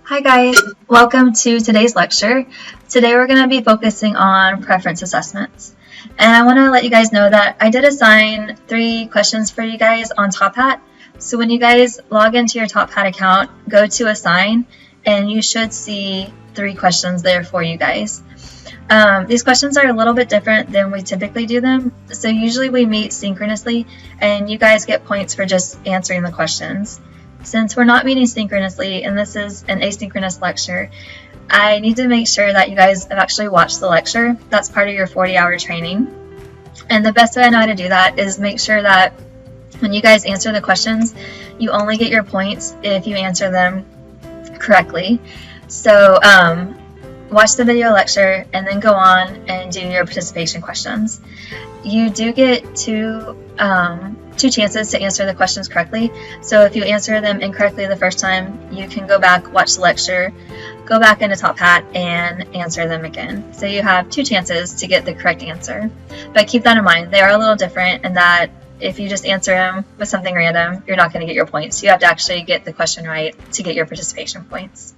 Hi guys, welcome to today's lecture. Today we're going to be focusing on preference assessments. And I want to let you guys know that I did assign 3 questions for you guys on Top Hat. So when you guys log into your Top Hat account, go to assign and you should see 3 questions there for you guys. These questions are a little bit different than we typically do them. So usually we meet synchronously and you guys get points for just answering the questions. Since we're not meeting synchronously and this is an asynchronous lecture, I need to make sure that you guys have actually watched the lecture. That's part of your 40-hour training. And the best way I know how to do that is make sure that when you guys answer the questions, you only get your points if you answer them correctly. So watch the video lecture and then go on and do your participation questions. You do get two chances to answer the questions correctly. So if you answer them incorrectly the first time, you can go back, watch the lecture, go back into Top Hat and answer them again. So you have 2 chances to get the correct answer. But keep that in mind, they are a little different in that if you just answer them with something random, you're not going to get your points. You have to actually get the question right to get your participation points.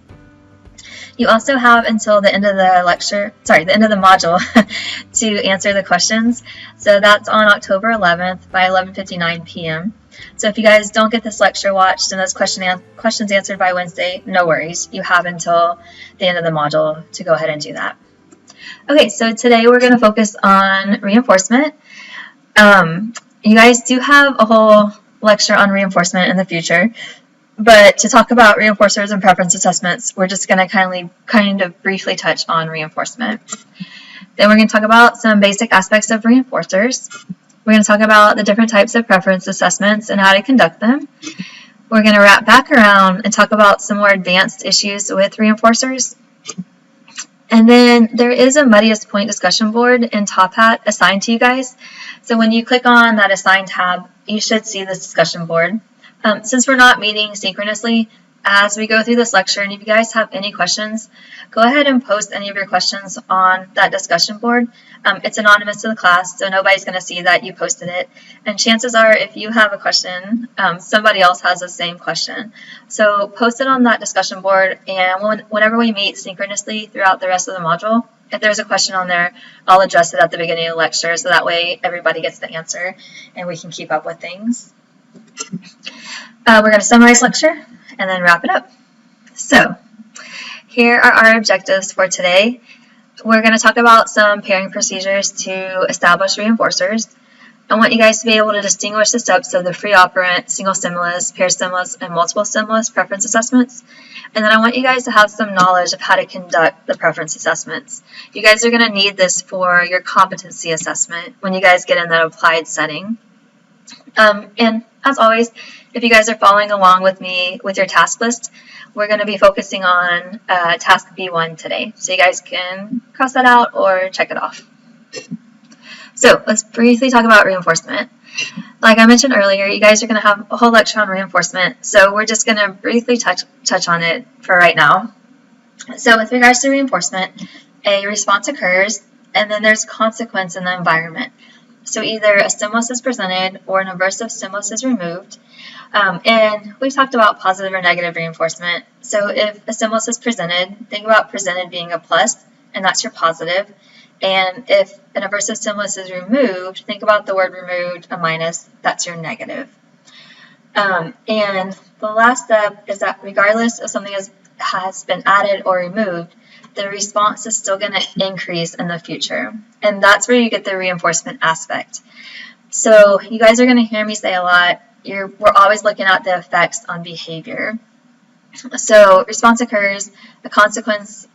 You also have until the end of the lecture, the end of the module to answer the questions. So that's on October 11th by 11:59 p.m. So if you guys don't get this lecture watched and those questions answered by Wednesday, no worries. You have until the end of the module to go ahead and do that. Okay, so today we're going to focus on reinforcement. You guys do have a whole lecture on reinforcement in the future. But to talk about reinforcers and preference assessments, we're just going to kind of briefly touch on reinforcement. Then we're going to talk about some basic aspects of reinforcers. We're going to talk about the different types of preference assessments and how to conduct them. We're going to wrap back around and talk about some more advanced issues with reinforcers. And then there is a Muddiest Point discussion board in Top Hat assigned to you guys. So when you click on that Assign tab, you should see this discussion board. Since we're not meeting synchronously, as we go through this lecture, and if you guys have any questions, go ahead and post any of your questions on that discussion board. It's anonymous to the class, so nobody's going to see that you posted it. And chances are, if you have a question, somebody else has the same question. So post it on that discussion board, and whenever we meet synchronously throughout the rest of the module, if there's a question on there, I'll address it at the beginning of the lecture, so that way everybody gets the answer and we can keep up with things. We're going to summarize lecture and then wrap it up. So here are our objectives for today. We're going to talk about some pairing procedures to establish reinforcers. I want you guys to be able to distinguish the steps of the free operant, single stimulus, pair stimulus, and multiple stimulus preference assessments. And then I want you guys to have some knowledge of how to conduct the preference assessments. You guys are going to need this for your competency assessment when you guys get in that applied setting. And as always, if you guys are following along with me with your task list, we're going to be focusing on task B1 today. So you guys can cross that out or check it off. So let's briefly talk about reinforcement. Like I mentioned earlier, you guys are going to have a whole lecture on reinforcement. So we're just going to briefly touch on it for right now. So with regards to reinforcement, a response occurs and then there's consequence in the environment. So either a stimulus is presented or an aversive stimulus is removed. And we've talked about positive or negative reinforcement. So if a stimulus is presented, think about presented being a plus, and that's your positive. And if an aversive stimulus is removed, think about the word removed, a minus, that's your negative. And the last step is that regardless if something has been added or removed, the response is still going to increase in the future. And that's where you get the reinforcement aspect. So you guys are going to hear me say a lot, we're always looking at the effects on behavior. So response occurs, a consequence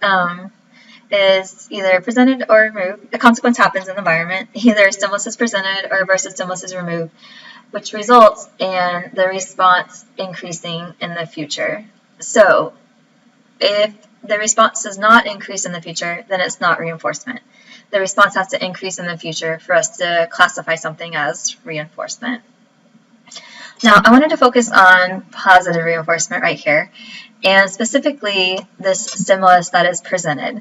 is either presented or removed. A consequence happens in the environment. Either a stimulus is presented or a aversive stimulus is removed, which results in the response increasing in the future. So if the response does not increase in the future, then it's not reinforcement. The response has to increase in the future for us to classify something as reinforcement. Now, I wanted to focus on positive reinforcement right here, and specifically this stimulus that is presented.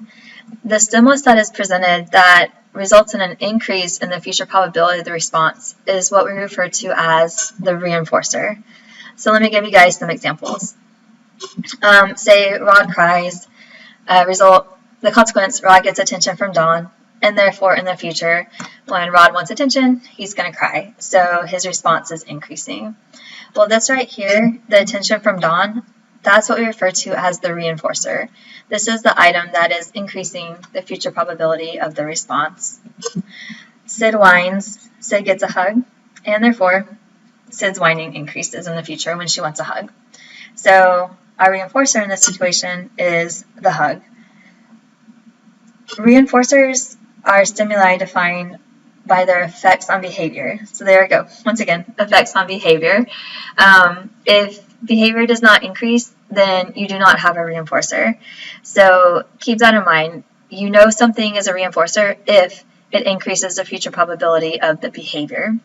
The stimulus that is presented that results in an increase in the future probability of the response is what we refer to as the reinforcer. So let me give you guys some examples. Say Rod cries, the consequence, Rod gets attention from Dawn, and therefore in the future, when Rod wants attention, he's going to cry. So his response is increasing. Well, this right here, the attention from Dawn, that's what we refer to as the reinforcer. This is the item that is increasing the future probability of the response. Sid whines, Sid gets a hug, and therefore Sid's whining increases in the future when she wants a hug. So our reinforcer in this situation is the hug. Reinforcers are stimuli defined by their effects on behavior. So there we go. Once again, effects on behavior. If behavior does not increase, then you do not have a reinforcer. So keep that in mind. You know something is a reinforcer if it increases the future probability of the behavior.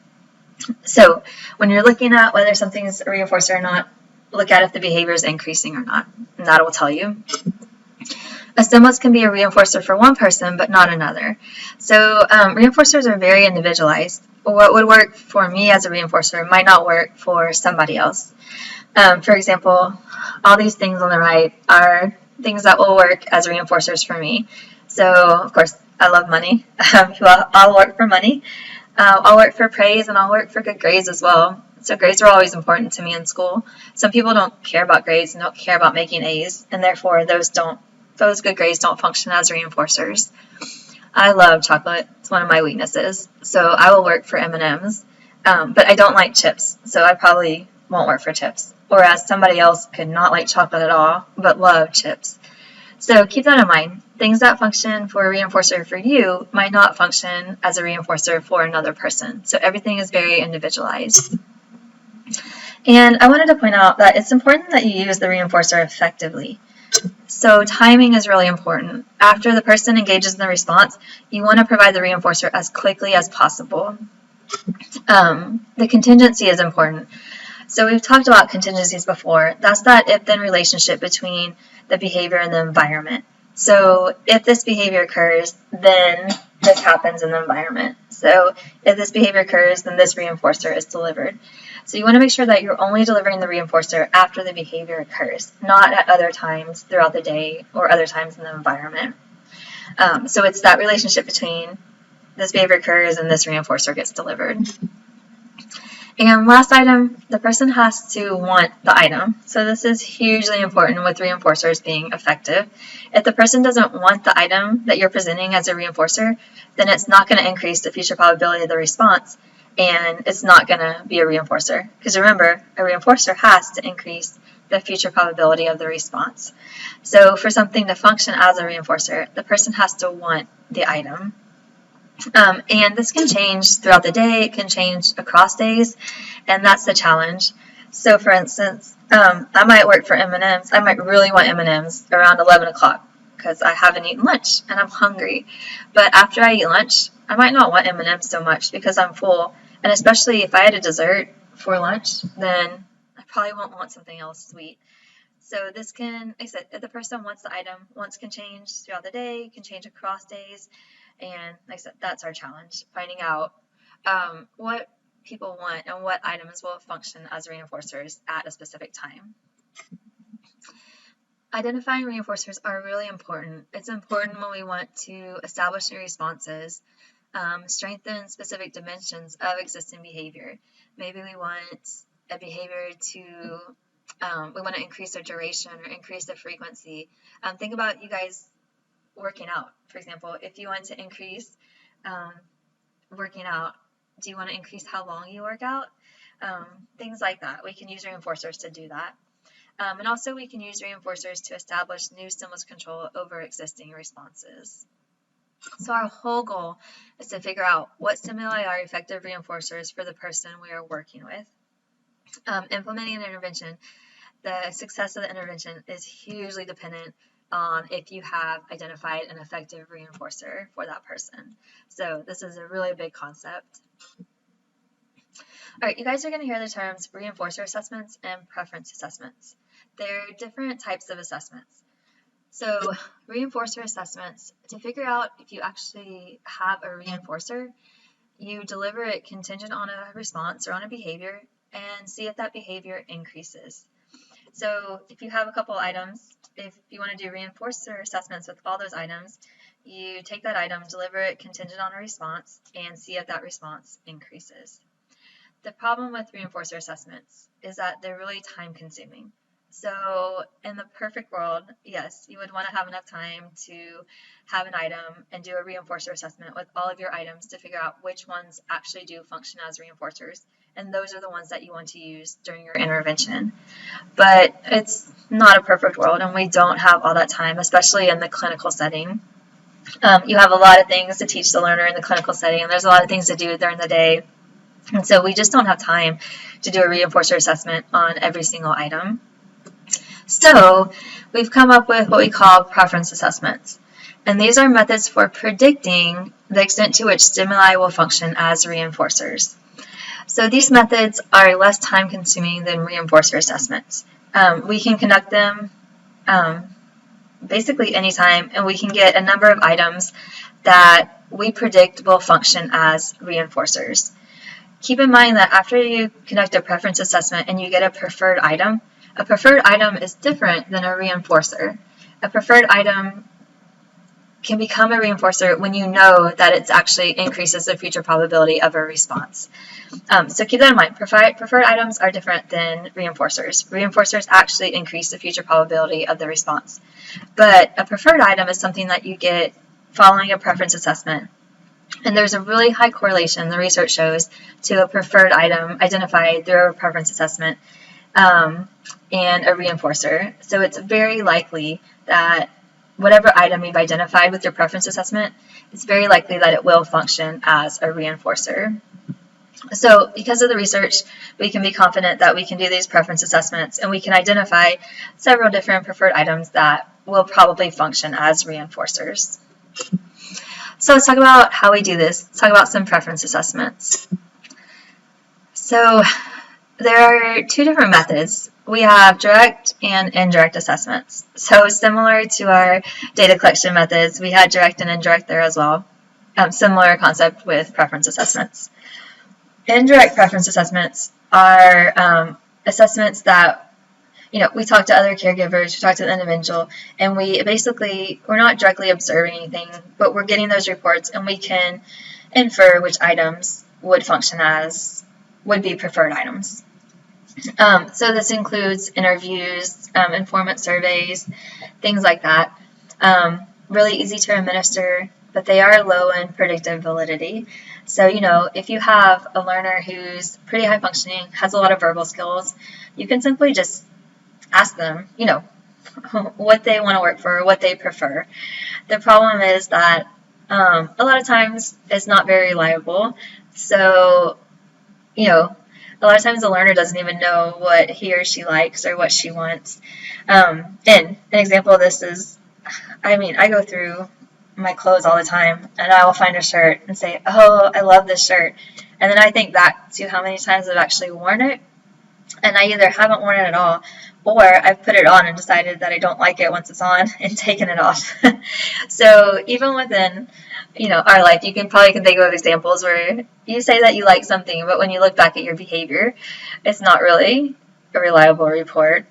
So when you're looking at whether something is a reinforcer or not, look at if the behavior is increasing or not, and that will tell you. A stimulus can be a reinforcer for one person, but not another. So reinforcers are very individualized. What would work for me as a reinforcer might not work for somebody else. For example, all these things on the right are things that will work as reinforcers for me. So, of course, I love money. I'll work for money. I'll work for praise, and I'll work for good grades as well. So grades are always important to me in school. Some people don't care about grades and don't care about making A's, and therefore those good grades don't function as reinforcers. I love chocolate. It's one of my weaknesses. So I will work for M&Ms, but I don't like chips, so I probably won't work for chips. Whereas somebody else could not like chocolate at all, but love chips. So keep that in mind. Things that function for a reinforcer for you might not function as a reinforcer for another person. So everything is very individualized. And I wanted to point out that it's important that you use the reinforcer effectively. So timing is really important. After the person engages in the response, you want to provide the reinforcer as quickly as possible. The contingency is important. So we've talked about contingencies before. That's that if-then relationship between the behavior and the environment. So if this behavior occurs, then this happens in the environment. So if this behavior occurs, then this reinforcer is delivered. So you want to make sure that you're only delivering the reinforcer after the behavior occurs, not at other times throughout the day or other times in the environment. So it's that relationship between this behavior occurs and this reinforcer gets delivered. And last item, the person has to want the item. So this is hugely important with reinforcers being effective. If the person doesn't want the item that you're presenting as a reinforcer, then it's not going to increase the future probability of the response, and it's not going to be a reinforcer. Because remember, a reinforcer has to increase the future probability of the response. So for something to function as a reinforcer, the person has to want the item. And this can change throughout the day, it can change across days, and that's the challenge. So for instance, I might work for M&Ms. I might really want M&Ms around 11 o'clock because I haven't eaten lunch and I'm hungry. But after I eat lunch, I might not want M&Ms so much because I'm full. And especially if I had a dessert for lunch, then I probably won't want something else sweet. So this can, like I said, if the person wants the item, wants can change throughout the day, can change across days. And like I said, that's our challenge, finding out what people want and what items will function as reinforcers at a specific time. Identifying reinforcers are really important. It's important when we want to establish new responses, strengthen specific dimensions of existing behavior. Maybe we want a behavior to, we want to increase their duration or increase the frequency. Think about you guys working out. For example, if you want to increase working out, do you want to increase how long you work out? Things like that. We can use reinforcers to do that. And also we can use reinforcers to establish new stimulus control over existing responses. So our whole goal is to figure out what stimuli are effective reinforcers for the person we are working with. Implementing an intervention, the success of the intervention is hugely dependent on if you have identified an effective reinforcer for that person. So this is a really big concept. All right, you guys are going to hear the terms reinforcer assessments and preference assessments. They're different types of assessments. So reinforcer assessments, to figure out if you actually have a reinforcer, you deliver it contingent on a response or on a behavior and see if that behavior increases. So if you have a couple items, if you want to do reinforcer assessments with all those items, you take that item, deliver it contingent on a response, and see if that response increases. The problem with reinforcer assessments is that they're really time consuming. So in the perfect world, yes, you would want to have enough time to have an item and do a reinforcer assessment with all of your items to figure out which ones actually do function as reinforcers. And those are the ones that you want to use during your intervention. But it's not a perfect world, and we don't have all that time, especially in the clinical setting. You have a lot of things to teach the learner in the clinical setting, and there's a lot of things to do during the day. And so we just don't have time to do a reinforcer assessment on every single item. So we've come up with what we call preference assessments. And these are methods for predicting the extent to which stimuli will function as reinforcers. So these methods are less time consuming than reinforcer assessments. We can conduct them basically anytime, and we can get a number of items that we predict will function as reinforcers. Keep in mind that after you conduct a preference assessment and you get a preferred item is different than a reinforcer. A preferred item can become a reinforcer when you know that it actually increases the future probability of a response. So keep that in mind. Preferred items are different than reinforcers. Reinforcers actually increase the future probability of the response. But a preferred item is something that you get following a preference assessment. And there's a really high correlation, the research shows, to a preferred item identified through a preference assessment and a reinforcer. So it's very likely that whatever item you've identified with your preference assessment, it's very likely that it will function as a reinforcer. So because of the research, we can be confident that we can do these preference assessments, and we can identify several different preferred items that will probably function as reinforcers. So let's talk about how we do this. Let's talk about some preference assessments. So there are two different methods. We have direct and indirect assessments. So similar to our data collection methods, we had direct and indirect there as well. Similar concept with preference assessments. Indirect preference assessments are assessments that we talk to other caregivers, we talk to the individual, and we're not directly observing anything, but we're getting those reports, and we can infer which items would be preferred items. So this includes interviews, informant surveys, things like that. Really easy to administer, but they are low in predictive validity. So, if you have a learner who's pretty high functioning, has a lot of verbal skills, you can simply just ask them, what they want to work for, what they prefer. The problem is that a lot of times it's not very reliable. So, a lot of times the learner doesn't even know what he or she likes or what she wants. And an example of this is, I go through my clothes all the time, and I will find a shirt and say, oh, I love this shirt. And then I think back to how many times I've actually worn it, and I either haven't worn it at all, or I've put it on and decided that I don't like it once it's on and taken it off. So even within, our life, you can probably think of examples where you say that you like something, but when you look back at your behavior, it's not really a reliable report.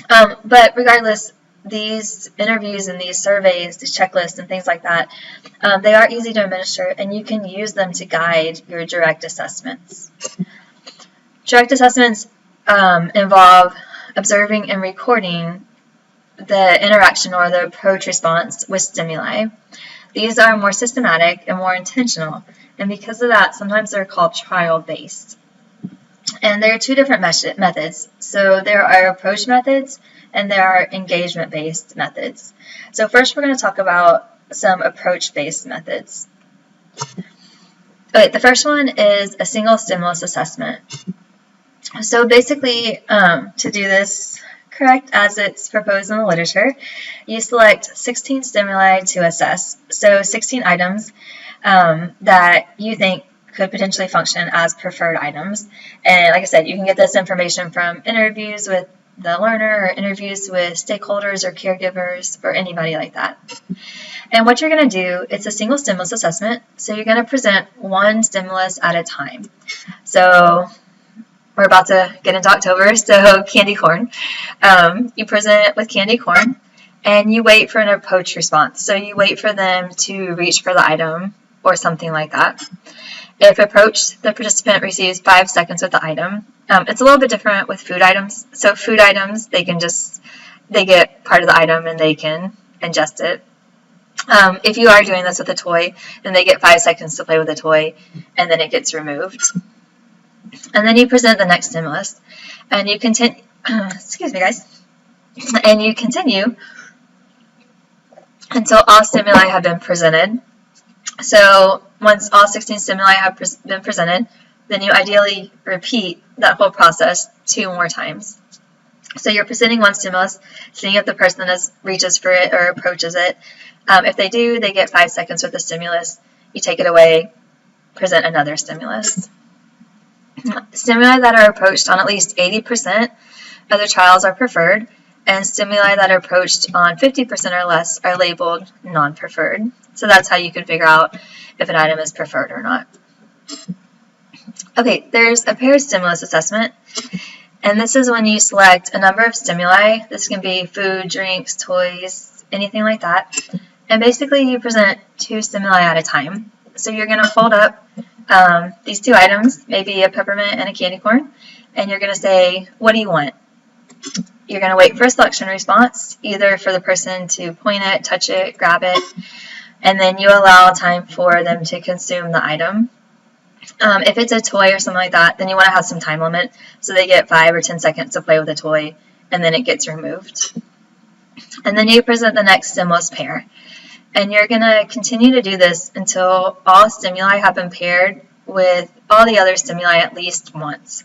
But regardless, these interviews and these surveys, these checklists and things like that, they are easy to administer, and you can use them to guide your direct assessments. Direct assessments involve observing and recording the interaction or the approach response with stimuli. These are more systematic and more intentional, and because of that, sometimes they're called trial-based. And there are two different methods. So there are approach methods and there are engagement-based methods. So first we're going to talk about some approach-based methods. Okay, the first one is a single stimulus assessment. So basically, to do this correct as it's proposed in the literature, you select 16 stimuli to assess. So 16 items that you think could potentially function as preferred items. And like I said, you can get this information from interviews with the learner or interviews with stakeholders or caregivers or anybody like that. And what you're going to do, it's a single stimulus assessment, so you're going to present one stimulus at a time. So we're about to get into October, so candy corn. You present with candy corn, and you wait for an approach response. So you wait for them to reach for the item or something like that. If approached, the participant receives 5 seconds with the item. It's a little bit different with food items. So food items, they get part of the item and they can ingest it. If you are doing this with a toy, then they get 5 seconds to play with the toy, and then it gets removed. And then you present the next stimulus, and you continue. Excuse me, guys. And you continue until all stimuli have been presented. So once all 16 stimuli have been presented, then you ideally repeat that whole process 2 more times. So you're presenting one stimulus, seeing if the person reaches for it or approaches it. If they do, they get 5 seconds with the stimulus. You take it away, present another stimulus. Stimuli that are approached on at least 80% of the trials are preferred, and stimuli that are approached on 50% or less are labeled non-preferred. So that's how you can figure out if an item is preferred or not. Okay, there's a paired stimulus assessment, and this is when you select a number of stimuli. This can be food, drinks, toys, anything like that. And basically you present 2 stimuli at a time. So you're going to hold up these 2 items, maybe a peppermint and a candy corn, and you're going to say, what do you want? You're going to wait for a selection response, either for the person to point it, touch it, grab it, and then you allow time for them to consume the item. If it's a toy or something like that, then you want to have some time limit, so they get 5 or 10 seconds to play with the toy, and then it gets removed. And then you present the next stimulus pair. And you're going to continue to do this until all stimuli have been paired with all the other stimuli at least once.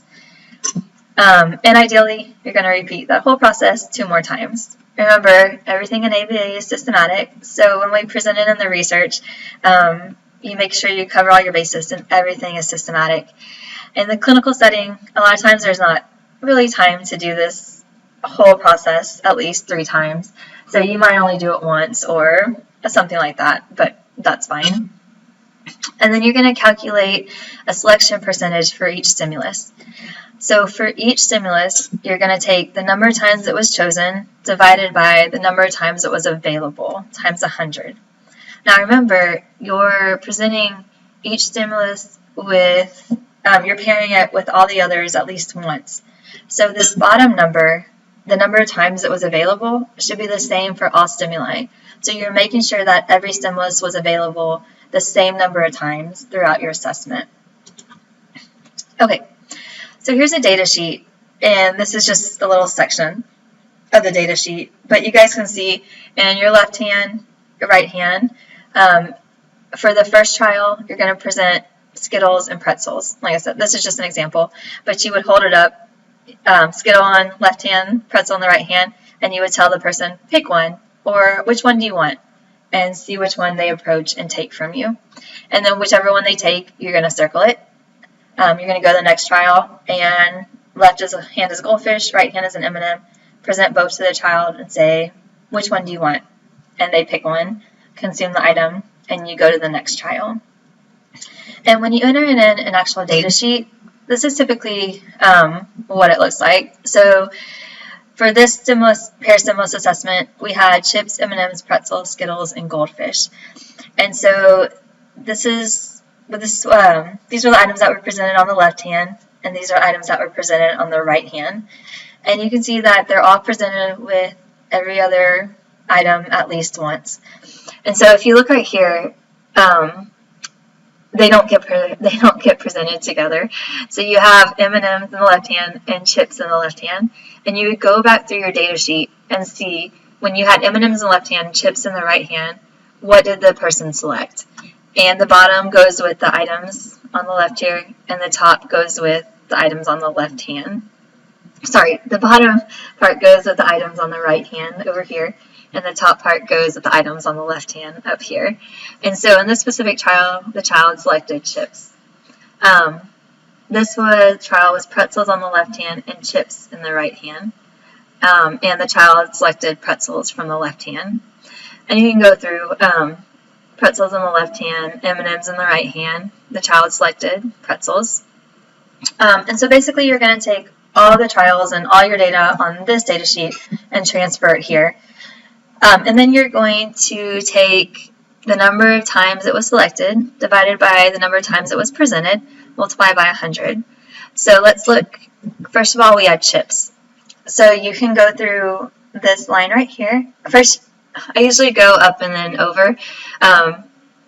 And ideally, you're going to repeat that whole process 2 more times. Remember, everything in ABA is systematic, so when we present it in the research, you make sure you cover all your bases and everything is systematic. In the clinical setting, a lot of times there's not really time to do this whole process at least 3 times, so you might only do it once or something like that, but that's fine. And then you're going to calculate a selection percentage for each stimulus. So for each stimulus, you're going to take the number of times it was chosen divided by the number of times it was available times 100. Now remember, you're presenting each stimulus with, you're pairing it with all the others at least once. So this bottom number, the number of times it was available, should be the same for all stimuli. So you're making sure that every stimulus was available the same number of times throughout your assessment. Okay, so here's a data sheet, and this is just a little section of the data sheet, but you guys can see in your left hand, your right hand, for the first trial, you're going to present Skittles and pretzels. Like I said, this is just an example, but you would hold it up, Skittle on left hand, pretzel on the right hand, and you would tell the person, pick one, or which one do you want, and see which one they approach and take from you. And then whichever one they take, you're going to circle it. You're going to go to the next trial, and left hand is a goldfish, right hand is an M&M. Present both to the child and say, which one do you want? And they pick one, consume the item, and you go to the next trial. And when you enter in an actual data sheet, this is typically what it looks like. So for this pair stimulus assessment, we had chips, M&Ms, pretzels, Skittles, and goldfish. And so these were the items that were presented on the left hand, and these are items that were presented on the right hand. And you can see that they're all presented with every other item at least once. And so if you look right here, they don't get presented together. So you have M&Ms in the left hand and chips in the left hand, and you would go back through your data sheet and see when you had M&Ms in the left hand, chips in the right hand, what did the person select? And the bottom goes with the items on the left here, and the top goes with the items on the left hand. Sorry, the bottom part goes with the items on the right hand over here, and the top part goes with the items on the left hand up here. And so in this specific trial, the child selected chips. This trial was pretzels on the left hand and chips in the right hand. And the child selected pretzels from the left hand. And you can go through pretzels on the left hand, M&Ms in the right hand. The child selected pretzels. And so basically you're going to take all the trials and all your data on this data sheet and transfer it here. And then you're going to take the number of times it was selected divided by the number of times it was presented, multiply by 100. So let's look, first of all, we had chips. So you can go through this line right here. First, I usually go up and then over.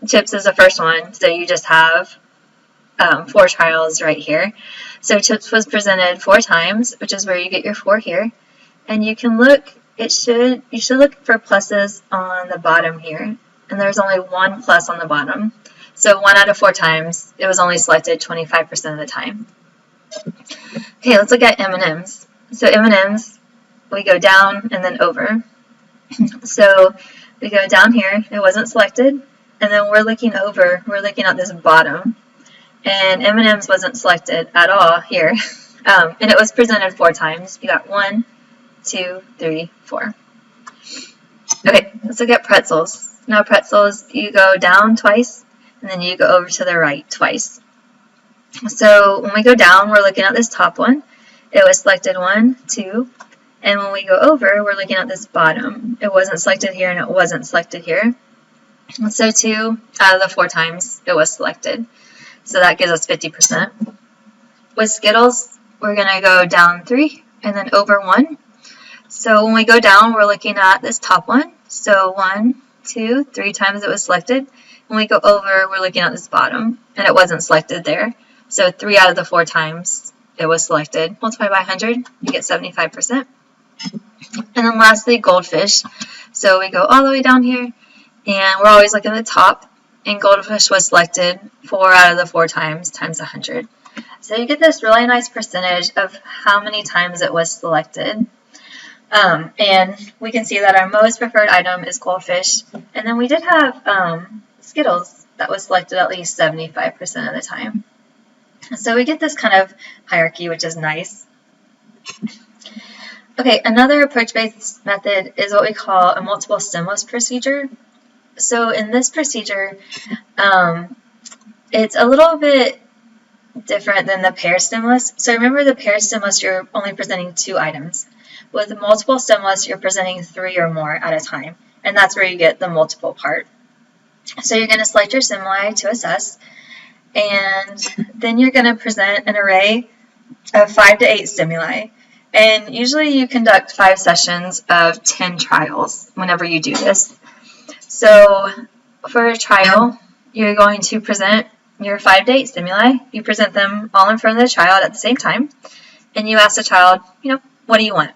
Chips is the first one, so you just have 4 trials right here. So chips was presented 4 times, which is where you get your 4 here. And you can look, you should look for pluses on the bottom here. And there's only 1 plus on the bottom. So 1 out of 4 times, it was only selected 25% of the time. Okay, let's look at M&Ms. So M&Ms, we go down and then over. So we go down here, it wasn't selected, and then we're looking over, we're looking at this bottom, and M&Ms wasn't selected at all here, and it was presented 4 times. You got 1, 2, 3, 4. Okay, let's look at pretzels. Now pretzels, you go down twice, and then you go over to the right twice. So when we go down, we're looking at this top one. It was selected 1, 2, and when we go over, we're looking at this bottom. It wasn't selected here and it wasn't selected here. So 2 out of the 4 times it was selected. So that gives us 50%. With Skittles, we're going to go down 3 and then over 1. So when we go down, we're looking at this top one. So 1, 2, 3 times it was selected. When we go over, we're looking at this bottom, and it wasn't selected there. So 3 out of the 4 times it was selected. Multiply by 100, you get 75%. And then lastly, goldfish. So we go all the way down here, and we're always looking at the top, and goldfish was selected 4 out of the 4 times 100. So you get this really nice percentage of how many times it was selected. And we can see that our most preferred item is goldfish. And then we did have Skittles that was selected at least 75% of the time. So we get this kind of hierarchy, which is nice. Okay, another approach-based method is what we call a multiple stimulus procedure. So in this procedure, it's a little bit different than the paired stimulus. So remember, the paired stimulus, you're only presenting 2 items. With the multiple stimulus, you're presenting 3 or more at a time, and that's where you get the multiple part. So you're going to select your stimuli to assess, and then you're going to present an array of 5 to 8 stimuli. And usually you conduct 5 sessions of 10 trials whenever you do this. So for a trial, you're going to present your 5 to 8 stimuli. You present them all in front of the child at the same time, and you ask the child, what do you want?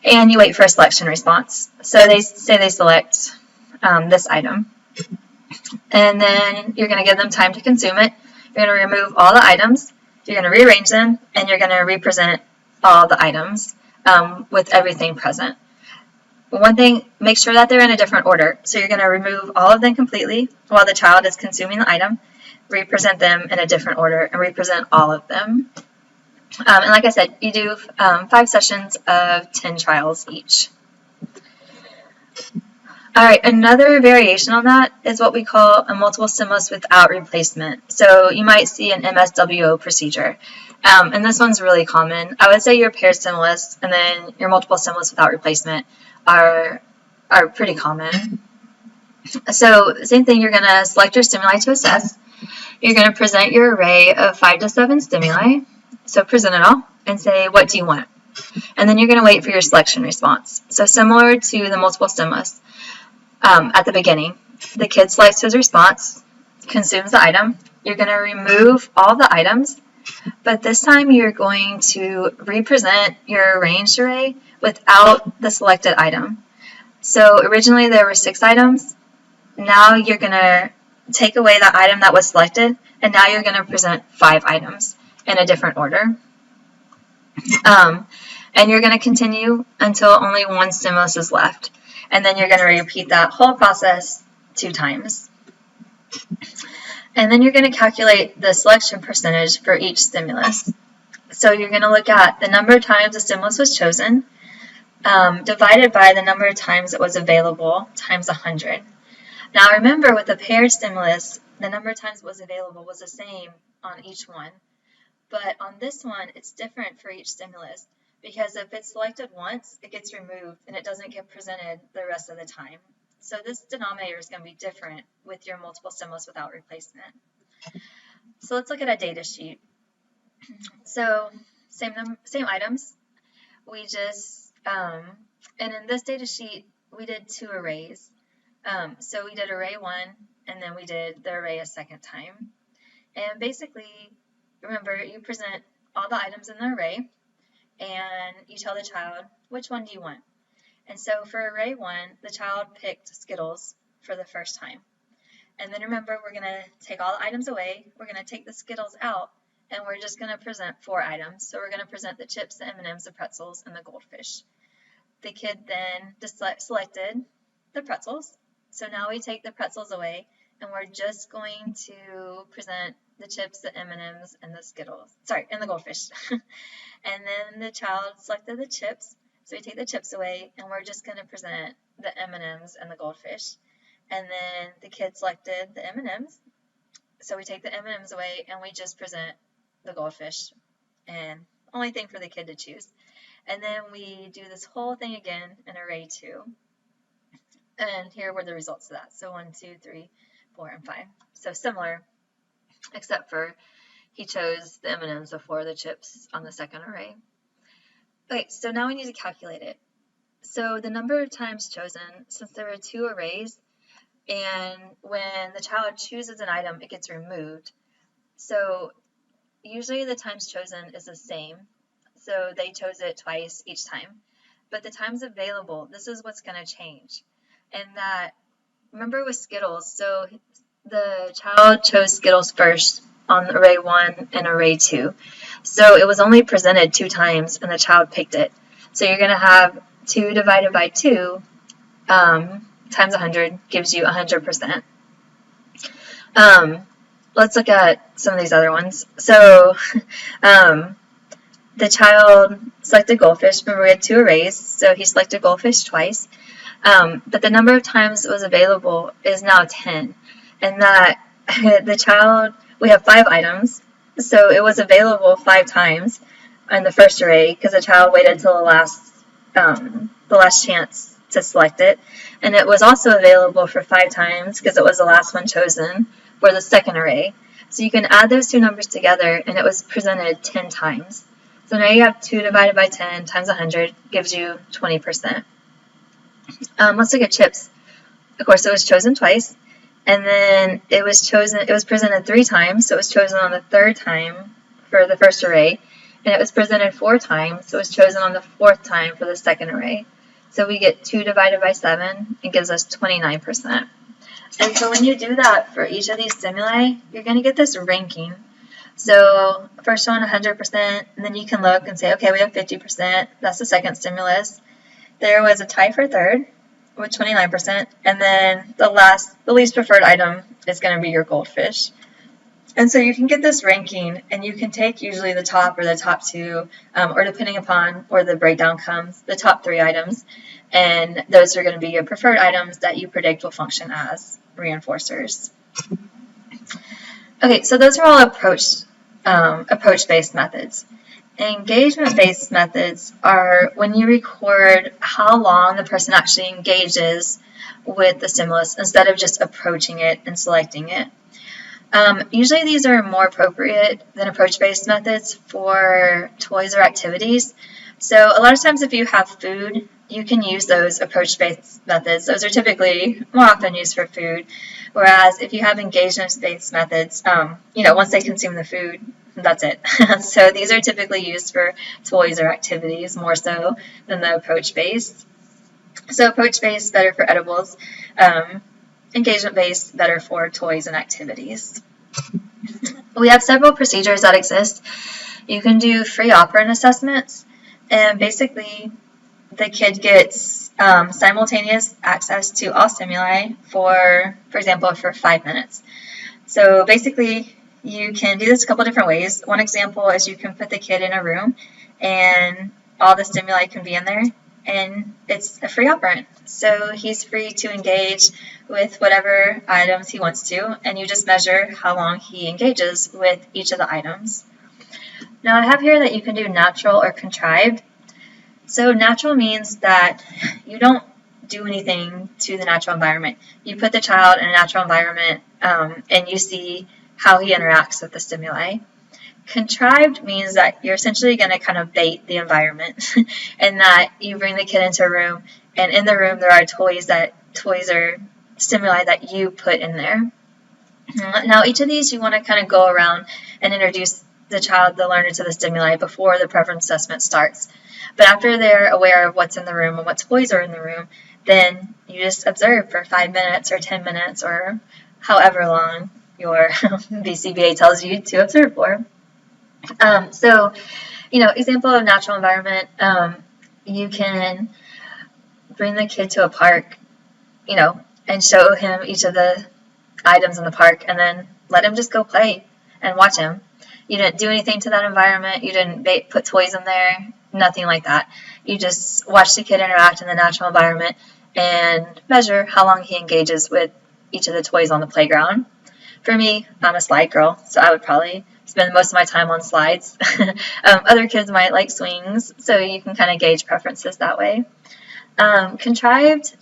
And you wait for a selection response. So they say they select this item. And then you're going to give them time to consume it. You're going to remove all the items. You're going to rearrange them, and you're going to represent all the items with everything present. One thing, make sure that they're in a different order. So you're going to remove all of them completely while the child is consuming the item, represent them in a different order, and represent all of them. And like I said, you do 5 sessions of 10 trials each. All right, another variation on that is what we call a multiple stimulus without replacement. So you might see an MSWO procedure. And this one's really common. I would say your paired stimulus and then your multiple stimulus without replacement are pretty common. So same thing, you're going to select your stimuli to assess. You're going to present your array of 5 to 7 stimuli. So present it all and say, what do you want? And then you're going to wait for your selection response. So similar to the multiple stimulus, at the beginning, the kid selects his response, consumes the item. You're going to remove all the items, but this time you're going to represent your arranged array without the selected item. So originally there were 6 items. Now you're going to take away the item that was selected, and now you're going to present 5 items in a different order. And you're going to continue until only 1 stimulus is left. And then you're going to repeat that whole process 2 times. And then you're going to calculate the selection percentage for each stimulus. So you're going to look at the number of times the stimulus was chosen, divided by the number of times it was available, times 100. Now remember, with the paired stimulus, the number of times it was available was the same on each one. But on this one, it's different for each stimulus because if it's selected once, it gets removed and it doesn't get presented the rest of the time. So this denominator is going to be different with your multiple stimulus without replacement. So let's look at a data sheet. So same items. We just, and in this data sheet, we did 2 arrays. So we did array 1, and then we did the array a second time. And basically, remember, you present all the items in the array, and you tell the child, which one do you want? And so for array 1, the child picked Skittles for the first time. And then remember, we're going to take all the items away, we're going to take the Skittles out, and we're just going to present 4 items. So we're going to present the chips, the M&Ms, the pretzels, and the goldfish. The kid then just selected the pretzels. So now we take the pretzels away, and we're just going to present the chips, the M&Ms, and the Skittles. Sorry, and the goldfish. And then the child selected the chips. So we take the chips away, and we're just going to present the M&Ms and the goldfish. And then the kid selected the M&Ms. So we take the M&Ms away, and we just present the goldfish. And only thing for the kid to choose. And then we do this whole thing again in array 2. And here were the results of that. So 1, 2, 3, 4, and 5. So similar, except for he chose the M&Ms before the chips on the second array. Okay, so now we need to calculate it. So the number of times chosen, since there are 2 arrays, and when the child chooses an item, it gets removed. So usually the times chosen is the same. So they chose it twice each time. But the times available, this is what's going to change. And that, remember with Skittles, so the child chose Skittles first on array 1 and array 2. So it was only presented 2 times and the child picked it. So you're going to have 2 divided by 2 times 100 gives you 100%. Let's look at some of these other ones. So the child selected goldfish. Remember, we had 2 arrays, so he selected goldfish twice. But the number of times it was available is now 10. And that the child, we have 5 items, so it was available 5 times in the first array because the child waited till the last chance to select it. And it was also available for 5 times because it was the last one chosen for the second array. So you can add those 2 numbers together, and it was presented 10 times. So now you have 2 divided by 10 times 100 gives you 20%. Let's look at chips. Of course, it was chosen twice, and then it was presented 3 times, so it was chosen on the 3rd time for the first array, and it was presented 4 times, so it was chosen on the 4th time for the second array. So we get 2 divided by 7, it gives us 29%. And so when you do that for each of these stimuli, you're going to get this ranking. So first one, 100%, and then you can look and say, okay, we have 50%, that's the second stimulus. There was a tie for third with 29%, and then the least preferred item is going to be your goldfish. And so you can get this ranking, and you can take usually the top or the top 2, or depending upon where the breakdown comes, the top 3 items, and those are going to be your preferred items that you predict will function as reinforcers. Okay, so those are all approach-based methods. Engagement-based methods are when you record how long the person actually engages with the stimulus instead of just approaching it and selecting it. Usually these are more appropriate than approach-based methods for toys or activities. So a lot of times if you have food, you can use those approach-based methods. Those are typically more often used for food. Whereas if you have engagement-based methods, once they consume the food, that's it. So these are typically used for toys or activities more so than the approach-based. So approach-based, better for edibles. Engagement-based, better for toys and activities. We have several procedures that exist. You can do free operant assessments, and basically the kid gets simultaneous access to all stimuli for example, for 5 minutes. So basically, you can do this a couple different ways. One example is you can put the kid in a room and all the stimuli can be in there, and it's a free operant. So he's free to engage with whatever items he wants to, and you just measure how long he engages with each of the items. Now I have here that you can do natural or contrived. So natural means that you don't do anything to the natural environment. You put the child in a natural environment and you see how he interacts with the stimuli. Contrived means that you're essentially going to kind of bait the environment and that you bring the kid into a room, and in the room there are toys or stimuli that you put in there. Now each of these you want to kind of go around and introduce the learner to the stimuli before the preference assessment starts. But after they're aware of what's in the room and what toys are in the room, then you just observe for 5 minutes or 10 minutes or however long your BCBA tells you to observe for. So, example of natural environment, you can bring the kid to a park, and show him each of the items in the park and then let him just go play and watch him. You didn't do anything to that environment. You didn't put toys in there, nothing like that. You just watch the kid interact in the natural environment and measure how long he engages with each of the toys on the playground. For me, I'm a slide girl, so I would probably spend most of my time on slides. Other kids might like swings, so you can kind of gauge preferences that way. Contrived,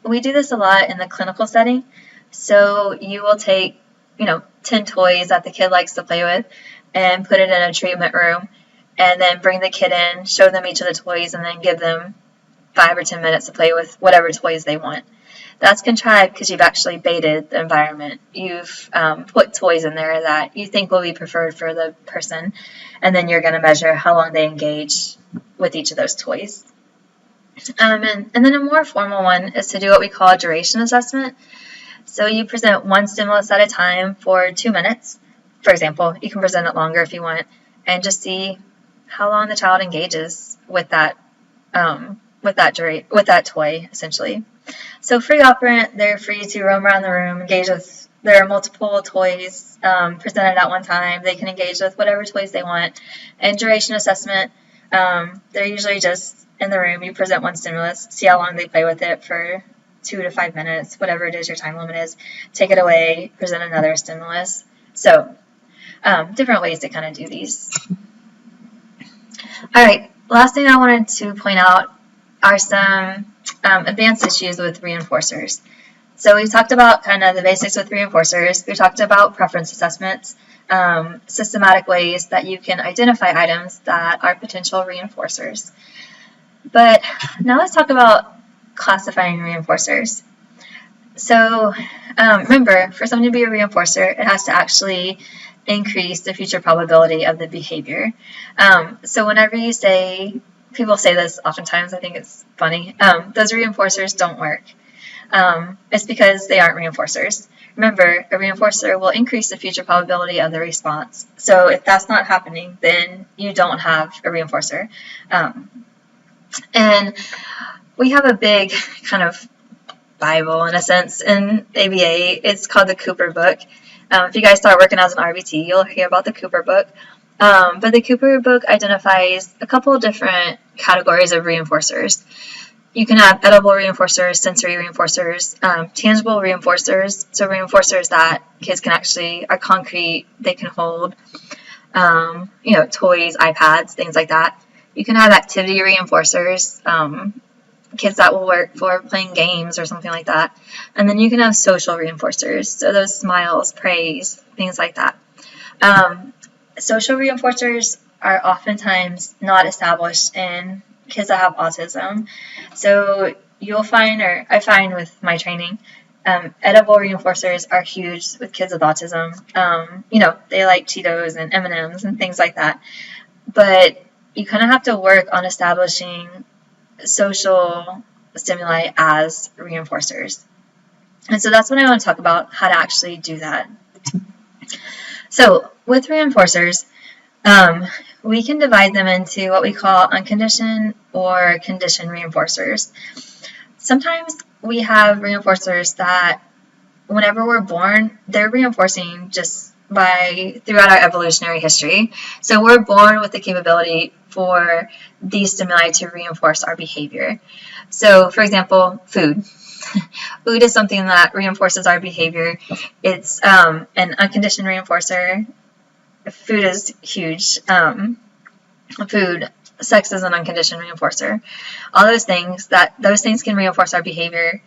we do this a lot in the clinical setting. So you will take, 10 toys that the kid likes to play with and put it in a treatment room and then bring the kid in, show them each of the toys, and then give them 5 or 10 minutes to play with whatever toys they want. That's contrived because you've actually baited the environment. You've put toys in there that you think will be preferred for the person, and then you're going to measure how long they engage with each of those toys. And then a more formal one is to do what we call a duration assessment. So you present one stimulus at a time for 2 minutes. For example, you can present it longer if you want, and just see how long the child engages with that toy, essentially. So free operant, they're free to roam around the room, engage with, there are multiple toys presented at one time. They can engage with whatever toys they want. And duration assessment, they're usually just in the room. You present one stimulus, see how long they play with it for 2 to 5 minutes, whatever it is your time limit is. Take it away, present another stimulus. So different ways to kind of do these. All right, last thing I wanted to point out are some advanced issues with reinforcers. So we talked about kind of the basics with reinforcers. We talked about preference assessments, systematic ways that you can identify items that are potential reinforcers. But now let's talk about classifying reinforcers. So remember, for something to be a reinforcer, it has to actually increase the future probability of the behavior. So whenever you say, people say this oftentimes, I think it's funny, those reinforcers don't work. It's because they aren't reinforcers. Remember, a reinforcer will increase the future probability of the response. So if that's not happening, then you don't have a reinforcer. And we have a big kind of Bible, in a sense, in ABA. It's called the Cooper book. If you guys start working as an RBT, you'll hear about the Cooper book. But the Cooper book identifies a couple of different categories of reinforcers. You can have edible reinforcers, sensory reinforcers, tangible reinforcers, so reinforcers that kids can actually, are concrete, they can hold, toys, iPads, things like that. You can have activity reinforcers, kids that will work for playing games or something like that. And then you can have social reinforcers, so those smiles, praise, things like that. Social reinforcers are oftentimes not established in kids that have autism. So you'll find, or I find with my training, edible reinforcers are huge with kids with autism. They like Cheetos and M&Ms and things like that. But you kind of have to work on establishing social stimuli as reinforcers. And so that's what I want to talk about, how to actually do that. So with reinforcers, we can divide them into what we call unconditioned or conditioned reinforcers. Sometimes we have reinforcers that whenever we're born, they're reinforcing just throughout our evolutionary history. So we're born with the capability for these stimuli to reinforce our behavior. So for example, food. Food is something that reinforces our behavior. It's an unconditioned reinforcer. Food is huge. food, sex is an unconditioned reinforcer. All those things can reinforce our behavior.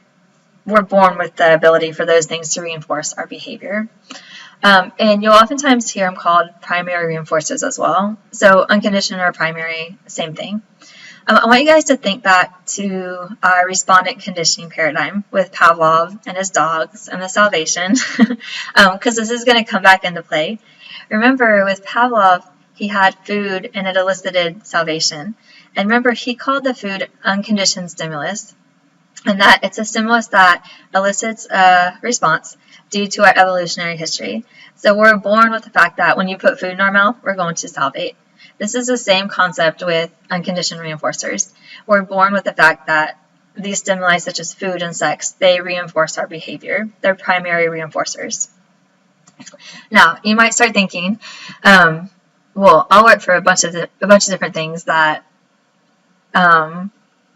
We're born with the ability for those things to reinforce our behavior. And you'll oftentimes hear them called primary reinforcers as well. So unconditioned or primary, same thing. I want you guys to think back to our respondent conditioning paradigm with Pavlov and his dogs and the salvation, because this is going to come back into play. Remember, with Pavlov, he had food and it elicited salvation. And remember, he called the food unconditioned stimulus, and that it's a stimulus that elicits a response due to our evolutionary history. So we're born with the fact that when you put food in our mouth, we're going to salivate. This is the same concept with unconditioned reinforcers. We're born with the fact that these stimuli, such as food and sex, they reinforce our behavior. They're primary reinforcers. Now, you might start thinking, well, I'll work for a bunch of different things that are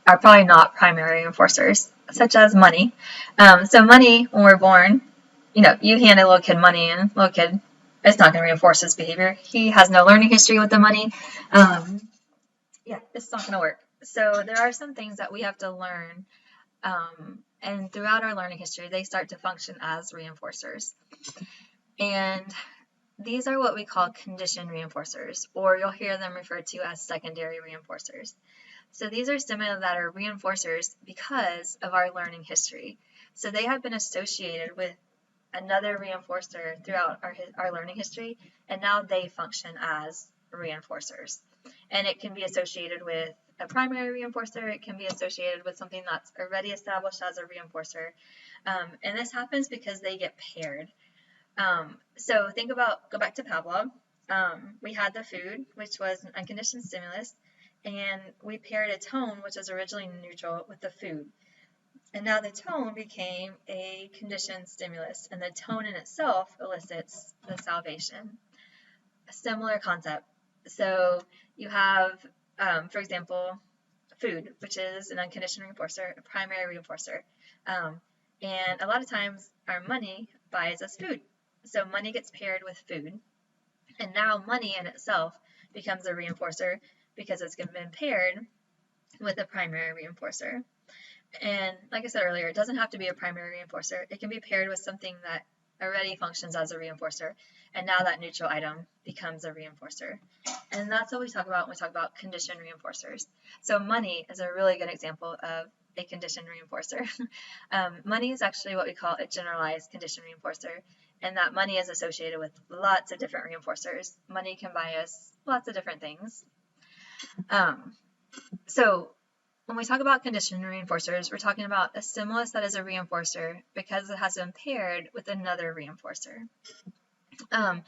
probably not primary reinforcers, such as money. So money, when we're born, you hand a little kid money, and little kid, it's not going to reinforce his behavior. He has no learning history with the money. It's not going to work. So there are some things that we have to learn, and throughout our learning history, they start to function as reinforcers. And these are what we call conditioned reinforcers, or you'll hear them referred to as secondary reinforcers. So these are stimuli that are reinforcers because of our learning history. So they have been associated with another reinforcer throughout our learning history, and now they function as reinforcers. And it can be associated with a primary reinforcer. It can be associated with something that's already established as a reinforcer. And this happens because they get paired. So go back to Pavlov. We had the food, which was an unconditioned stimulus, and we paired a tone, which was originally neutral, with the food. And now the tone became a conditioned stimulus, and the tone in itself elicits the salvation. A similar concept. So you have, for example, food, which is an unconditioned reinforcer, a primary reinforcer. And a lot of times our money buys us food. So money gets paired with food. And now money in itself becomes a reinforcer because it's been paired with a primary reinforcer. And like I said earlier, it doesn't have to be a primary reinforcer. It can be paired with something that already functions as a reinforcer, and now that neutral item becomes a reinforcer. And that's what we talk about when we talk about conditioned reinforcers. So money is a really good example of a conditioned reinforcer. Money is actually what we call a generalized conditioned reinforcer, and that money is associated with lots of different reinforcers. Money can buy us lots of different things. So when we talk about conditioned reinforcers, we're talking about a stimulus that is a reinforcer because it has been paired with another reinforcer. I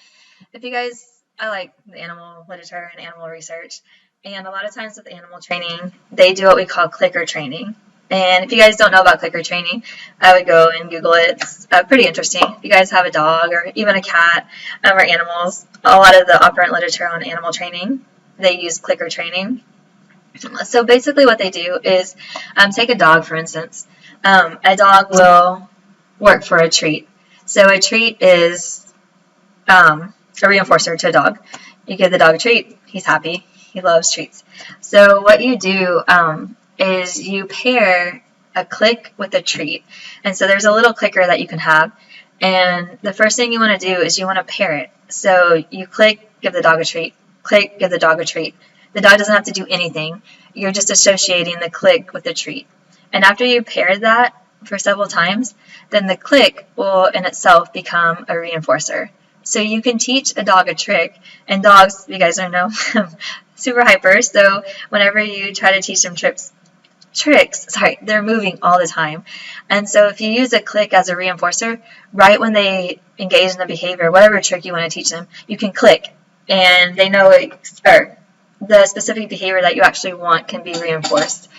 like the animal literature and animal research, and a lot of times with animal training, they do what we call clicker training. And if you guys don't know about clicker training, I would go and Google it. It's pretty interesting. If you guys have a dog or even a cat or animals, a lot of the operant literature on animal training, they use clicker training. So basically what they do is, take a dog for instance. A dog will work for a treat. So a treat is a reinforcer to a dog. You give the dog a treat, he's happy, he loves treats. So what you do is you pair a click with a treat. And so there's a little clicker that you can have. And the first thing you want to do is you want to pair it. So you click, give the dog a treat, click, give the dog a treat. The dog doesn't have to do anything. You're just associating the click with the treat. And after you pair that for several times, then the click will in itself become a reinforcer. So you can teach a dog a trick, and dogs, you guys don't know, super hyper, so whenever you try to teach them tricks, they're moving all the time. And so if you use a click as a reinforcer, right when they engage in the behavior, whatever trick you want to teach them, you can click, and they know the specific behavior that you actually want can be reinforced.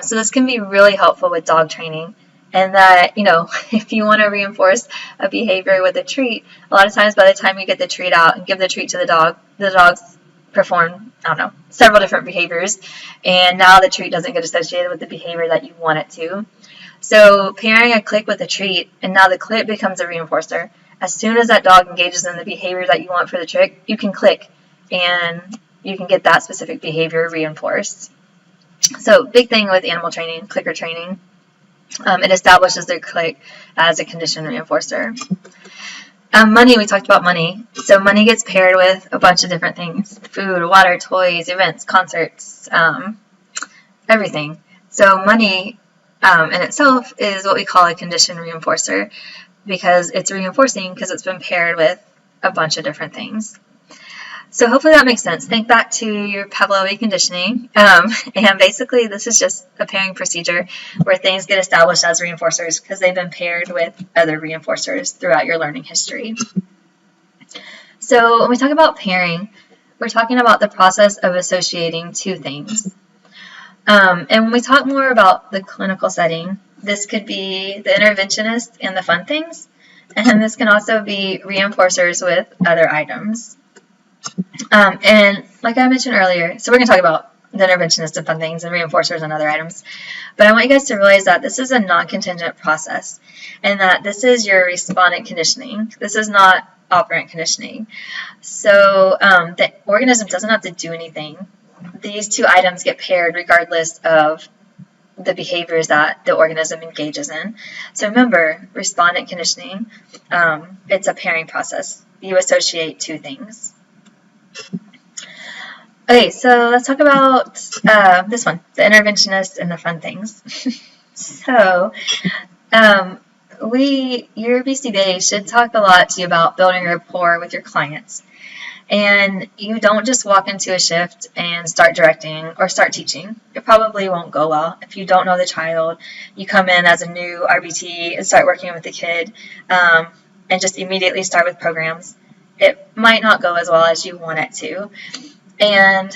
So this can be really helpful with dog training. And that, if you want to reinforce a behavior with a treat, a lot of times by the time you get the treat out and give the treat to the dogs perform, several different behaviors. And now the treat doesn't get associated with the behavior that you want it to. So pairing a click with a treat, and now the click becomes a reinforcer. As soon as that dog engages in the behavior that you want for the trick, you can click. And you can get that specific behavior reinforced. So big thing with animal training, clicker training, it establishes their click as a condition reinforcer. Money, we talked about money. So money gets paired with a bunch of different things: food, water, toys, events, concerts, everything. So money in itself is what we call a condition reinforcer, because it's reinforcing because it's been paired with a bunch of different things. So hopefully that makes sense. Think back to your Pavlovian conditioning, and basically this is just a pairing procedure where things get established as reinforcers because they've been paired with other reinforcers throughout your learning history. So when we talk about pairing, we're talking about the process of associating two things. And when we talk more about the clinical setting, this could be the interventionist and the fun things, and this can also be reinforcers with other items. And like I mentioned earlier, so we're going to talk about the interventionist and fun things and reinforcers and other items, but I want you guys to realize that this is a non-contingent process and that this is your respondent conditioning. This is not operant conditioning. So the organism doesn't have to do anything. These two items get paired regardless of the behaviors that the organism engages in. So remember, respondent conditioning, it's a pairing process. You associate two things. Okay, so let's talk about this one, the interventionist and the fun things. So your BCBA should talk a lot to you about building rapport with your clients. And you don't just walk into a shift and start directing or start teaching. It probably won't go well. If you don't know the child, you come in as a new RBT and start working with the kid and just immediately start with programs. It might not go as well as you want it to. And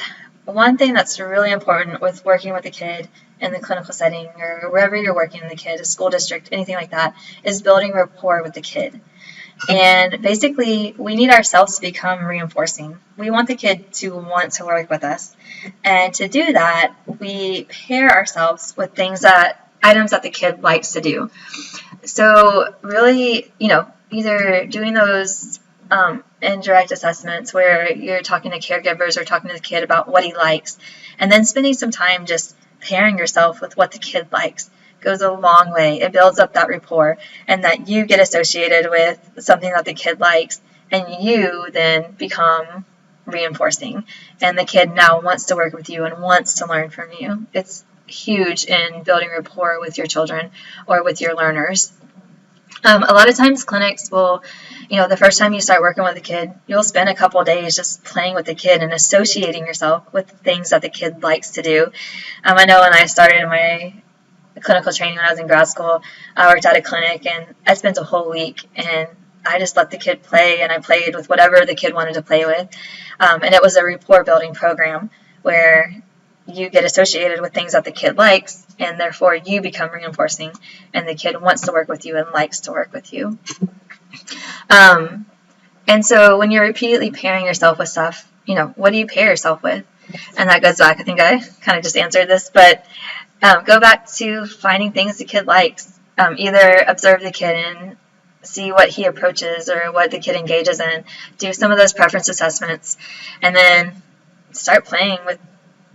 one thing that's really important with working with a kid in the clinical setting or wherever you're working with the kid, a school district, anything like that, is building rapport with the kid. And basically, we need ourselves to become reinforcing. We want the kid to want to work with us. And to do that, we pair ourselves with items that the kid likes to do. So really, either doing those indirect assessments where you're talking to caregivers or talking to the kid about what he likes, and then spending some time just pairing yourself with what the kid likes goes a long way. It builds up that rapport and that you get associated with something that the kid likes, and you then become reinforcing, and the kid now wants to work with you and wants to learn from you. It's huge in building rapport with your children or with your learners. A lot of times clinics will, the first time you start working with a kid, you'll spend a couple of days just playing with the kid and associating yourself with things that the kid likes to do. I know when I started my clinical training when I was in grad school, I worked at a clinic and I spent a whole week and I just let the kid play, and I played with whatever the kid wanted to play with. And it was a rapport building program where you get associated with things that the kid likes, and therefore you become reinforcing, and the kid wants to work with you and likes to work with you. And so when you're repeatedly pairing yourself with stuff, what do you pair yourself with? And that goes back, I think I kind of just answered this, but go back to finding things the kid likes. Either observe the kid and see what he approaches or what the kid engages in. Do some of those preference assessments, and then start playing with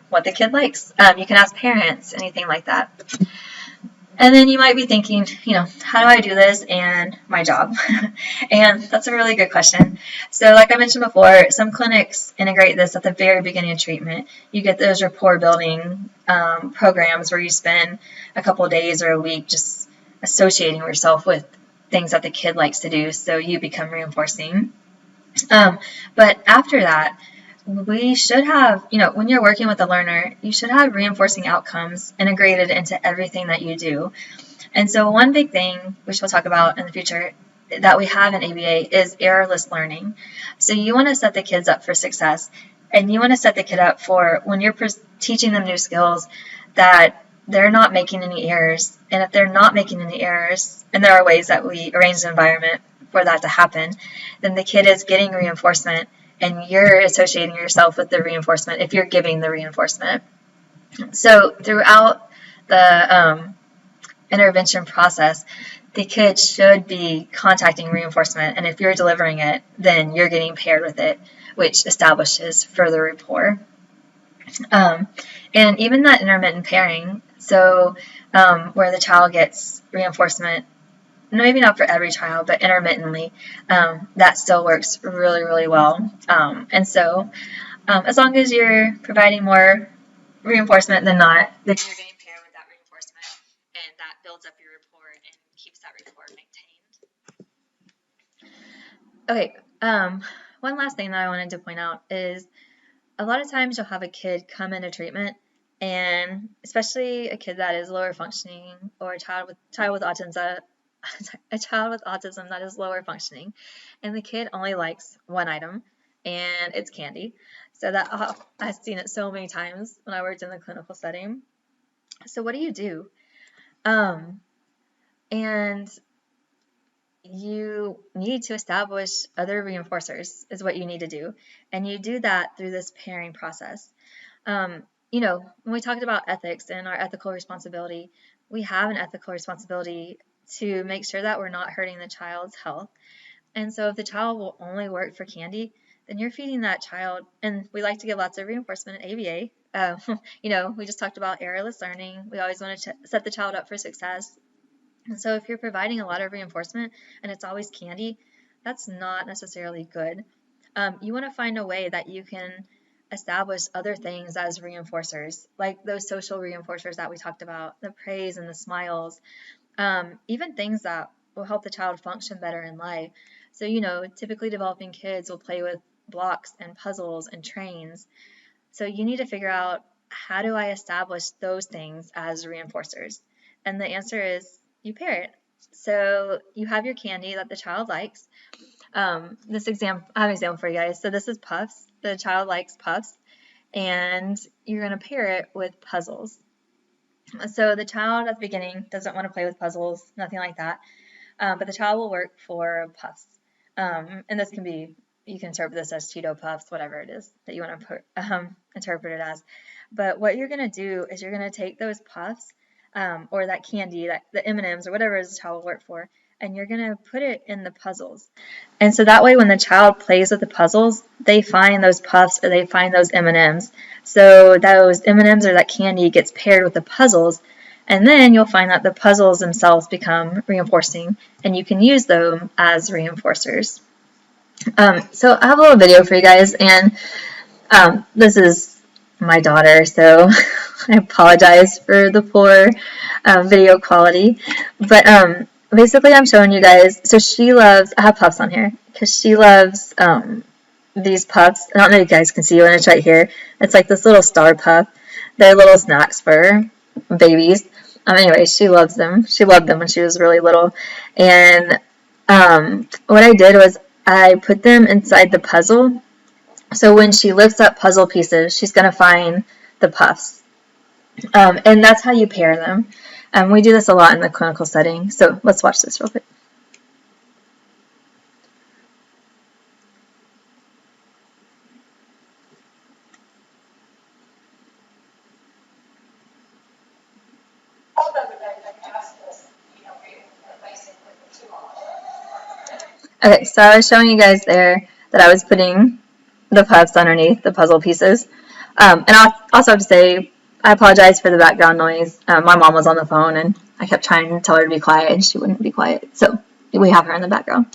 what the kid likes. You can ask parents, anything like that. And then you might be thinking, how do I do this and my job? And that's a really good question. So like I mentioned before, some clinics integrate this at the very beginning of treatment. You get those rapport building programs where you spend a couple of days or a week just associating yourself with things that the kid likes to do, so you become reinforcing. But after that, we should have, when you're working with a learner, you should have reinforcing outcomes integrated into everything that you do. And so one big thing, which we'll talk about in the future, that we have in ABA is errorless learning. So you want to set the kids up for success, and you want to set the kid up for when you're teaching them new skills that they're not making any errors. And if they're not making any errors, and there are ways that we arrange the environment for that to happen, then the kid is getting reinforcement, and you're associating yourself with the reinforcement if you're giving the reinforcement. So throughout the intervention process, the kid should be contacting reinforcement, and if you're delivering it, then you're getting paired with it, which establishes further rapport. And even that intermittent pairing, so where the child gets reinforcement, maybe not for every child, but intermittently, that still works really, really well. And so as long as you're providing more reinforcement than not, then you're getting paired with that reinforcement, and that builds up your rapport and keeps that rapport maintained. Okay, one last thing that I wanted to point out is a lot of times you'll have a kid come into treatment, and especially a kid that is lower functioning, or a child with autism that is lower functioning, and the kid only likes one item, and it's candy. So that I've seen it so many times when I worked in the clinical setting. So what do you do? And you need to establish other reinforcers is what you need to do. And you do that through this pairing process. You know, when we talked about ethics and our ethical responsibility, we have an ethical responsibility to make sure that we're not hurting the child's health. And so if the child will only work for candy, then you're feeding that child, and we like to give lots of reinforcement at ABA. You know, we just talked about errorless learning. We always want to set the child up for success. And so if you're providing a lot of reinforcement and it's always candy, that's not necessarily good. You want to find a way that you can establish other things as reinforcers, like those social reinforcers that we talked about, the praise and the smiles, even things that will help the child function better in life. So, you know, typically developing kids will play with blocks and puzzles and trains. So you need to figure out, how do I establish those things as reinforcers? And the answer is you pair it. So you have your candy that the child likes. I have an example for you guys. So this is puffs. The child likes puffs, and you're going to pair it with puzzles. So the child at the beginning doesn't want to play with puzzles, nothing like that, but the child will work for puffs. And this can be, you can interpret this as Cheeto Puffs, whatever it is that you want to interpret it as. But what you're going to do is you're going to take those puffs, or that candy, the M&Ms or whatever the child will work for, and you're going to put it in the puzzles. And so that way when the child plays with the puzzles, they find those puffs or they find those M&Ms. So those M&Ms or that candy gets paired with the puzzles, and then you'll find that the puzzles themselves become reinforcing, and you can use them as reinforcers. So I have a little video for you guys, and this is my daughter, so I apologize for the poor video quality. But basically I'm showing you guys, so she loves, I have puffs on here, because she loves these puffs. I don't know if you guys can see one, it's right here. It's like this little star puff. They're little snacks for babies. Anyway, she loves them. She loved them when she was really little. And what I did was I put them inside the puzzle. So when she lifts up puzzle pieces, she's going to find the puffs. And that's how you pair them. We do this a lot in the clinical setting. So let's watch this real quick. Okay, so I was showing you guys there that I was putting the puffs underneath the puzzle pieces. And I also have to say, I apologize for the background noise. My mom was on the phone, and I kept trying to tell her to be quiet, and she wouldn't be quiet. So we have her in the background.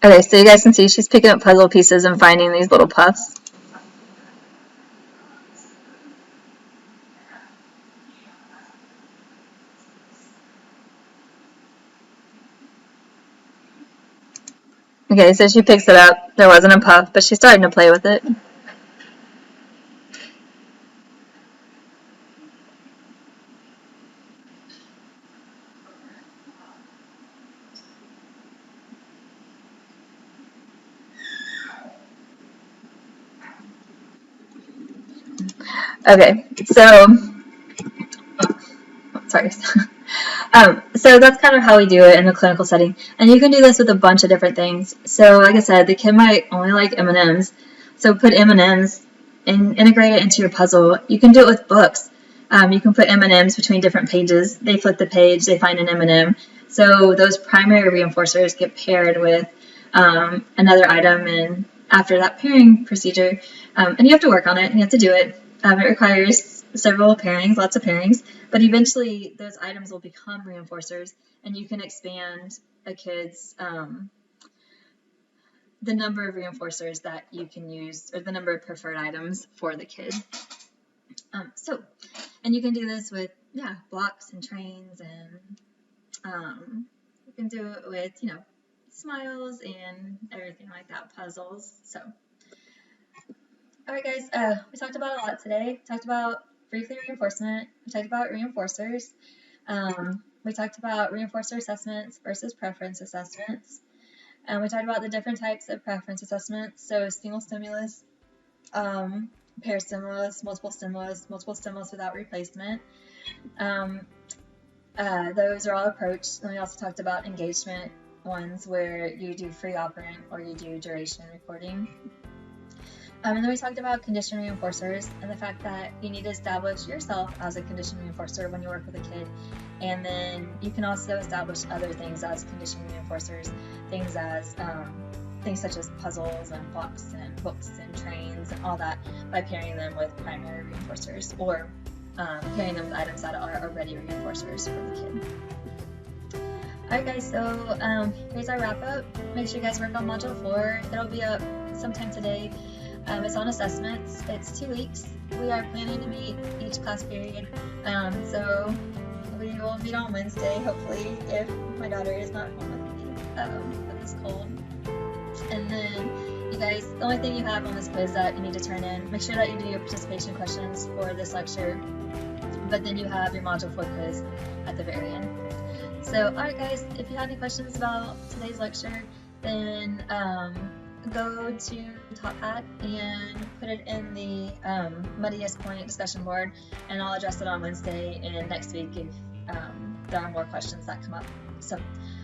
Okay, so you guys can see she's picking up puzzle pieces and finding these little puffs. Okay, so she picks it up. There wasn't a puff, but she's starting to play with it. Okay, so sorry. So that's kind of how we do it in the clinical setting. And you can do this with a bunch of different things. So like I said, the kid might only like M&Ms. So put M&Ms and integrate it into your puzzle. You can do it with books. You can put M&Ms between different pages. They flip the page, they find an M&M. So those primary reinforcers get paired with another item, and after that pairing procedure, and you have to work on it, and you have to do it. It requires several pairings, lots of pairings, but eventually those items will become reinforcers, and you can expand a kid's the number of reinforcers that you can use, or the number of preferred items for the kid. And you can do this with, blocks and trains, and you can do it with, smiles and everything like that, puzzles. So, all right, guys, we talked about a lot today. We talked about briefly reinforcement. We talked about reinforcers. We talked about reinforcer assessments versus preference assessments. We talked about the different types of preference assessments. So single stimulus, pair stimulus, multiple stimulus without replacement. Those are all approached. And we also talked about engagement ones where you do free operant or you do duration recording. And then we talked about condition reinforcers and the fact that you need to establish yourself as a condition reinforcer when you work with a kid. And then you can also establish other things as condition reinforcers, things such as puzzles and blocks and books and trains and all that by pairing them with primary reinforcers or pairing them with items that are already reinforcers for the kid. Alright guys, so here's our wrap up. Make sure you guys work on Module 4. It'll be up sometime today. It's on assessments. It's 2 weeks. We are planning to meet each class period. So we will meet on Wednesday, hopefully, if my daughter is not home with me with this cold. And then, you guys, the only thing you have on this quiz that you need to turn in, make sure that you do your participation questions for this lecture, but then you have your Module 4 quiz at the very end. So, alright guys, if you have any questions about today's lecture, then go to Top Hat and put it in the Muddiest Point discussion board, and I'll address it on Wednesday and next week if there are more questions that come up. So,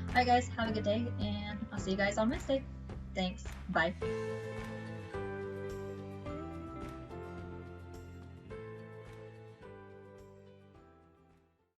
alright guys, have a good day, and I'll see you guys on Wednesday. Thanks. Bye.